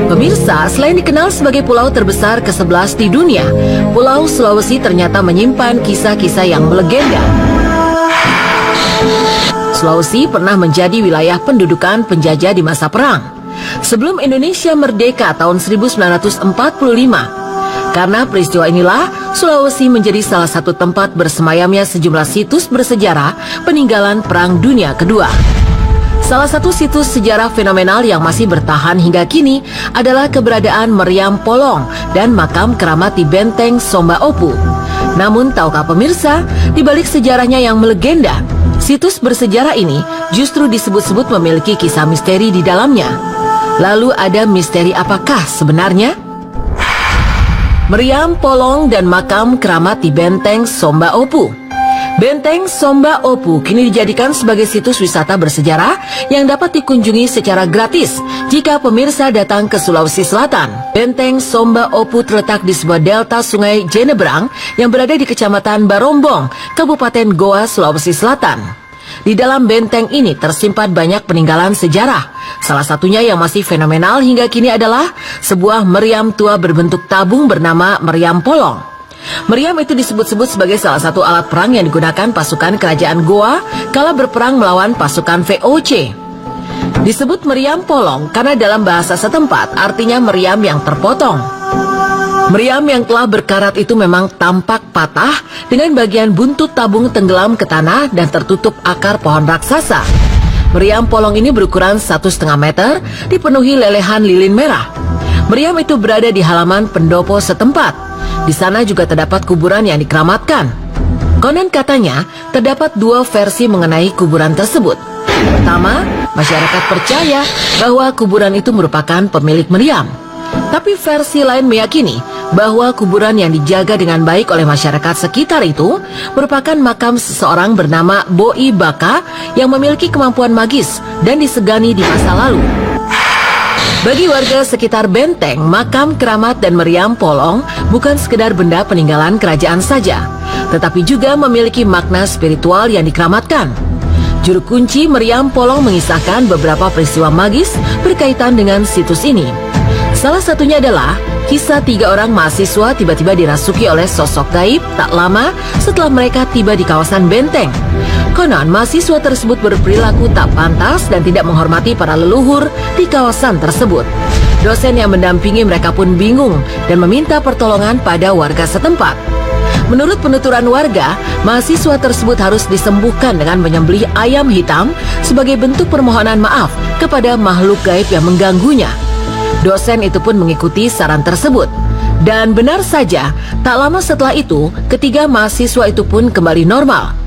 Pemirsa, selain dikenal sebagai pulau terbesar ke-11 di dunia, Pulau Sulawesi ternyata menyimpan kisah-kisah yang melegenda. Sulawesi pernah menjadi wilayah pendudukan penjajah di masa perang, sebelum Indonesia merdeka tahun 1945. Karena peristiwa inilah, Sulawesi menjadi salah satu tempat bersemayamnya sejumlah situs bersejarah peninggalan Perang Dunia Kedua. Salah satu situs sejarah fenomenal yang masih bertahan hingga kini adalah keberadaan meriam polong dan makam keramat di Benteng Somba Opu. Namun tahukah pemirsa, di balik sejarahnya yang melegenda, situs bersejarah ini justru disebut-sebut memiliki kisah misteri di dalamnya. Lalu ada misteri apakah sebenarnya? Meriam polong dan makam keramat di Benteng Somba Opu. Benteng Somba Opu kini dijadikan sebagai situs wisata bersejarah yang dapat dikunjungi secara gratis jika pemirsa datang ke Sulawesi Selatan. Benteng Somba Opu terletak di sebuah delta sungai Jenebrang yang berada di Kecamatan Barombong, Kabupaten Goa, Sulawesi Selatan. Di dalam benteng ini tersimpan banyak peninggalan sejarah. Salah satunya yang masih fenomenal hingga kini adalah sebuah meriam tua berbentuk tabung bernama meriam polong. Meriam itu disebut-sebut sebagai salah satu alat perang yang digunakan pasukan kerajaan Goa kala berperang melawan pasukan VOC. Disebut meriam polong karena dalam bahasa setempat artinya meriam yang terpotong. Meriam yang telah berkarat itu memang tampak patah dengan bagian buntut tabung tenggelam ke tanah dan tertutup akar pohon raksasa. Meriam polong ini berukuran 1,5 meter, dipenuhi lelehan lilin merah. Meriam itu berada di halaman pendopo setempat. Di sana juga terdapat kuburan yang dikeramatkan. Konon katanya, terdapat dua versi mengenai kuburan tersebut. Pertama, masyarakat percaya bahwa kuburan itu merupakan pemilik meriam. Tapi versi lain meyakini bahwa kuburan yang dijaga dengan baik oleh masyarakat sekitar itu merupakan makam seseorang bernama Boi Baka yang memiliki kemampuan magis dan disegani di masa lalu. Bagi warga sekitar benteng, makam keramat dan meriam polong bukan sekedar benda peninggalan kerajaan saja, tetapi juga memiliki makna spiritual yang dikeramatkan. Juru kunci meriam polong mengisahkan beberapa peristiwa magis berkaitan dengan situs ini. Salah satunya adalah kisah 3 orang mahasiswa tiba-tiba dirasuki oleh sosok gaib tak lama setelah mereka tiba di kawasan benteng. Konon, mahasiswa tersebut berperilaku tak pantas dan tidak menghormati para leluhur di kawasan tersebut. Dosen yang mendampingi mereka pun bingung dan meminta pertolongan pada warga setempat. Menurut penuturan warga, mahasiswa tersebut harus disembuhkan dengan menyembelih ayam hitam sebagai bentuk permohonan maaf kepada makhluk gaib yang mengganggunya. Dosen itu pun mengikuti saran tersebut. Dan benar saja, tak lama setelah itu, ketiga mahasiswa itu pun kembali normal.